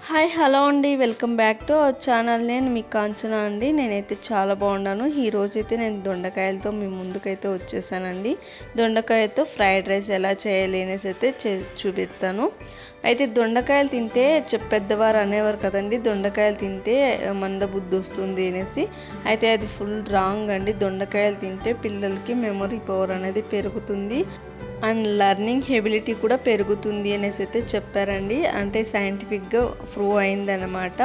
Hi hello అండి, welcome back to our channel. నేను మీ కాంచన అండి. నేనైతే చాలా బాగున్నాను. ఈరోజైతే నేను దొండకాయలతో మీ ముందుకైతే వచ్చేసానండి. దొండకాయతో ఫ్రైడ్ రైస్ ఎలా చేయాలి అనేసి అయితే చూపిస్తాను. అయితే దొండకాయలు తింటే పెద్దవారు అనేవారు కదండి, దొండకాయలు తింటే మందబుద్ధి వస్తుంది అనేసి. అయితే అది ఫుల్ రాంగ్ అండి. దొండకాయలు తింటే పిల్లలకి మెమొరీ పవర్ అనేది పెరుగుతుంది అండ్ లెర్నింగ్ ఎబిలిటీ కూడా పెరుగుతుంది అనేసి అయితే చెప్పారండి. అంటే సైంటిఫిక్గా ప్రూవ్ అయిందనమాట.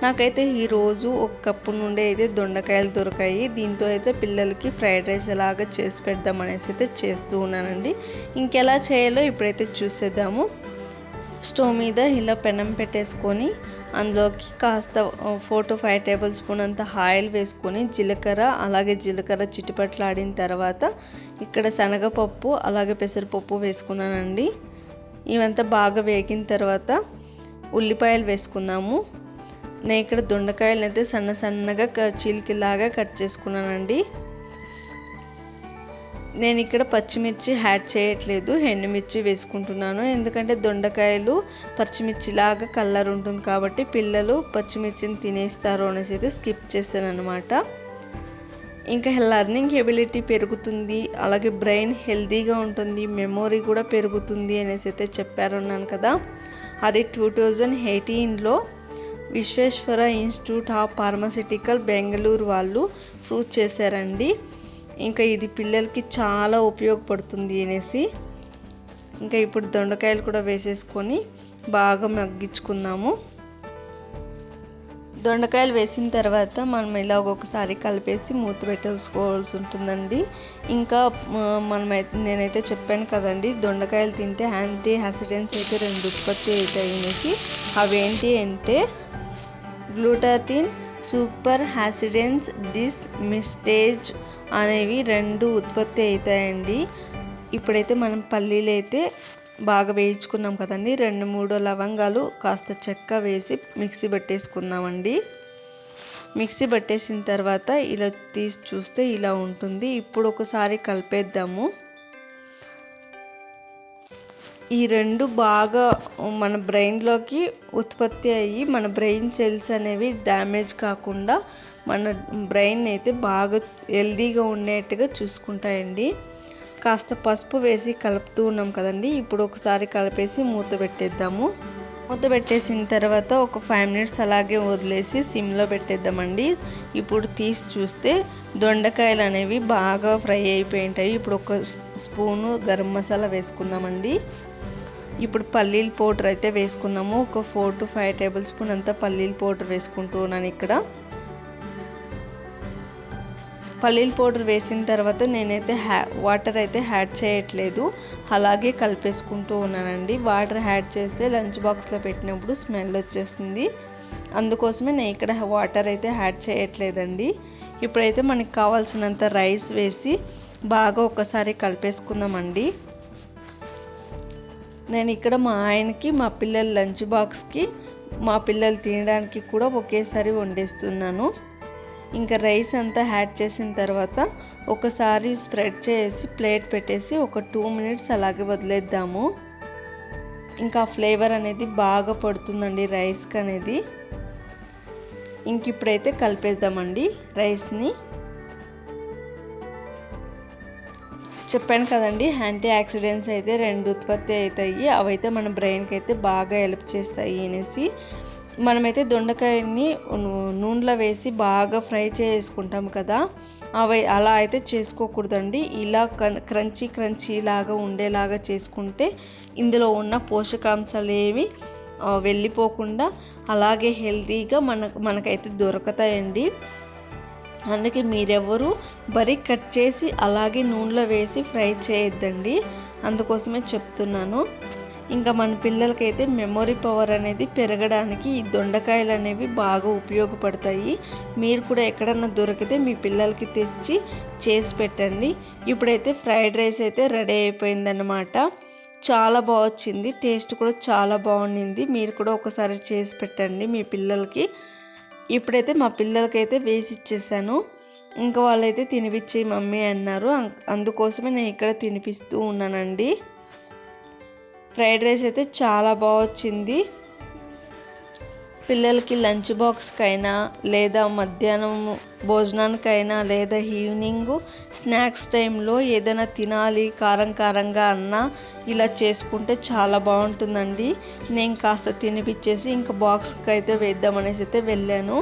నాకైతే ఈరోజు ఒక కప్పు నుండి అయితే దొండకాయలు దొరికాయి. దీంతో అయితే పిల్లలకి ఫ్రైడ్ రైస్ ఎలాగా చేసి పెడదాం అనేసి అయితే చేస్తూ ఉన్నానండి. ఇంకెలా చేయాలో ఇప్పుడైతే చూసేద్దాము. స్టవ్ మీద ఇలా పెనం పెట్టేసుకొని అందులోకి కాస్త 4 to 5 టేబుల్ స్పూన్ అంత ఆయిల్ వేసుకొని జీలకర్ర చిటిపట్లాడిన తర్వాత ఇక్కడ శనగపప్పు అలాగే పెసరపప్పు వేసుకున్నానండి. ఇవంతా బాగా వేగిన తర్వాత ఉల్లిపాయలు వేసుకుందాము. నేను ఇక్కడ దొండకాయలను అయితే సన్నగా చీలికలాగా కట్ చేసుకున్నానండి. నేను ఇక్కడ పచ్చిమిర్చి యాడ్ చేయట్లేదు, ఎండుమిర్చి వేసుకుంటున్నాను. ఎందుకంటే దొండకాయలు పచ్చిమిర్చిలాగా కలర్ ఉంటుంది కాబట్టి పిల్లలు పచ్చిమిర్చిని తినేస్తారు అనేసి అయితే స్కిప్ చేశాను అనమాట. ఇంకా లెర్నింగ్ ఎబిలిటీ పెరుగుతుంది, అలాగే బ్రెయిన్ హెల్తీగా ఉంటుంది, మెమొరీ కూడా పెరుగుతుంది అనేసి అయితే చెప్పారున్నాను కదా. అది 2018లో Visvesvara institute of pharmaceutical Bengaluru వాళ్ళు ప్రూవ్ చేశారండి. ఇంకా ఇది పిల్లలకి చాలా ఉపయోగపడుతుంది అనేసి. ఇంకా ఇప్పుడు దొండకాయలు కూడా వేసేసుకొని బాగా మగ్గించుకుందాము. దొండకాయలు వేసిన తర్వాత మనం ఇలా ఒక్కొక్కసారి కలిపేసి మూత పెట్టేసుకోవాల్సి ఉంటుందండి. ఇంకా నేనైతే చెప్పాను కదండి, దొండకాయలు తింటే యాంటీ ఆక్సిడెంట్స్ అయితే 2 ఉత్పత్తి అవుతాయి అనేసి. అవేంటి అంటే గ్లూటాథిన్, సూపర్ ఆక్సిడెంట్స్, డిస్మిస్టేజ్ అనేవి 2 ఉత్పత్తి అవుతాయండి. ఇప్పుడైతే మనం పల్లీలు అయితే బాగా వేయించుకున్నాం కదండి. 2-3 లవంగాలు కాస్త చెక్క వేసి మిక్సీ పట్టేసుకుందామండి. మిక్సీ పట్టేసిన తర్వాత ఇలా తీసి చూస్తే ఇలా ఉంటుంది. ఇప్పుడు ఒకసారి కలిపేద్దాము. ఈ 2 బాగా మన బ్రెయిన్లోకి ఉత్పత్తి అయ్యి మన బ్రెయిన్ సెల్స్ అనేవి డ్యామేజ్ కాకుండా మన బ్రెయిన్ అయితే బాగా హెల్తీగా ఉండేట్టుగా చూసుకుంటాయండి. కాస్త పసుపు వేసి కలుపుతూ ఉన్నాం కదండి. ఇప్పుడు ఒకసారి కలిపేసి మూత పెట్టేద్దాము. మూత పెట్టేసిన తర్వాత ఒక 5 minutes అలాగే వదిలేసి సిమ్లో పెట్టేద్దామండి. ఇప్పుడు తీసి చూస్తే దొండకాయలు అనేవి బాగా ఫ్రై అయిపోయి ఉంటాయి. ఇప్పుడు ఒక స్పూను గరం మసాలా వేసుకుందామండి. ఇప్పుడు పల్లీల పౌడర్ అయితే వేసుకుందాము. ఒక 4 to 5 టేబుల్ స్పూన్ అంతా పల్లీల పౌడర్ వేసుకుంటూ ఉన్నాను. ఇక్కడ పల్లీల పౌడర్ వేసిన తర్వాత నేనైతే వాటర్ అయితే యాడ్ చేయట్లేదు, అలాగే కలిపేసుకుంటూ ఉన్నానండి. వాటర్ యాడ్ చేస్తే లంచ్ బాక్స్లో పెట్టినప్పుడు స్మెల్ వచ్చేస్తుంది, అందుకోసమే నేను ఇక్కడ వాటర్ అయితే యాడ్ చేయట్లేదండి. ఇప్పుడైతే మనకి కావాల్సినంత రైస్ వేసి బాగా ఒకసారి కలిపేసుకుందామండి. నేను ఇక్కడ మా ఆయనకి, మా పిల్లల లంచ్ బాక్స్కి, మా పిల్లలు తినడానికి కూడా ఒకేసారి వండేస్తున్నాను. ఇంకా రైస్ అంతా యాడ్ చేసిన తర్వాత ఒకసారి స్ప్రెడ్ చేసి ప్లేట్ పెట్టేసి ఒక 2 minutes అలాగే వదిలేద్దాము. ఇంకా ఫ్లేవర్ అనేది బాగా పడుతుందండి రైస్కి అనేది. ఇంక ఇప్పుడైతే కలిపేద్దామండి రైస్ని. చెప్పాను కదండి, యాంటీ ఆక్సిడెంట్స్ అయితే 2 ఉత్పత్తి అవుతాయి. అవైతే మన బ్రెయిన్కి అయితే బాగా హెల్ప్ చేస్తాయి అనేసి. మనమైతే దొండకాయని నూనెలో వేసి బాగా ఫ్రై చేసుకుంటాం కదా, అలా అయితే చేసుకోకూడదండి. ఇలా క్రంచీ లాగా ఉండేలాగా చేసుకుంటే ఇందులో ఉన్న పోషకాంశాలు ఏమి వెళ్ళిపోకుండా అలాగే హెల్తీగా మనకైతే దొరుకుతాయండి. అందుకే మీరెవరు కట్ చేసి అలాగే నూనెలో వేసి ఫ్రై చేయొద్దండి, అందుకోసమే చెప్తున్నాను. ఇంకా మన పిల్లలకైతే మెమొరీ పవర్ అనేది పెరగడానికి ఈ దొండకాయలు అనేవి బాగా ఉపయోగపడతాయి. మీరు కూడా ఎక్కడన్నా దొరికితే మీ పిల్లలకి తెచ్చి చేసి పెట్టండి. ఇప్పుడైతే ఫ్రైడ్ రైస్ అయితే రెడీ అయిపోయిందన్నమాట. చాలా బాగా వచ్చింది, టేస్ట్ కూడా చాలా బాగుండింది. మీరు కూడా ఒకసారి చేసి పెట్టండి మీ పిల్లలకి. ఇప్పుడైతే మా పిల్లలకైతే వేసి ఇచ్చేసాను. ఇంకా వాళ్ళైతే తినిపించే మమ్మీ అన్నారు, అందుకోసమే నేను ఇక్కడ తినిపిస్తూ ఉన్నానండి. ఫ్రైడ్ రైస్ అయితే చాలా బాగా వచ్చింది. పిల్లలకి లంచ్ బాక్స్కైనా లేదా మధ్యాహ్నం భోజనానికైనా లేదా ఈవినింగ్ స్నాక్స్ టైంలో ఏదైనా తినాలి కారంగా అన్నా ఇలా చేసుకుంటే చాలా బాగుంటుందండి. నేను కాస్త తినిపించేసి ఇంకా బాక్స్కి అయితే వేద్దామనేసి అయితే వెళ్ళాను.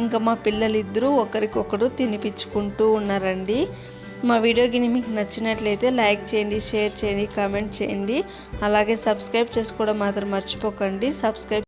ఇంకా మా పిల్లలిద్దరూ ఒకరికొకరు తినిపించుకుంటూ ఉన్నారండి. మా వీడియో గిని మీకు నచ్చినట్లయితే లైక్ చేయండి, షేర్ చేయండి, కామెంట్ చేయండి. అలాగే సబ్స్క్రైబ్ చేసుకోవడం మాత్రం మర్చిపోకండి. సబ్స్క్రైబ్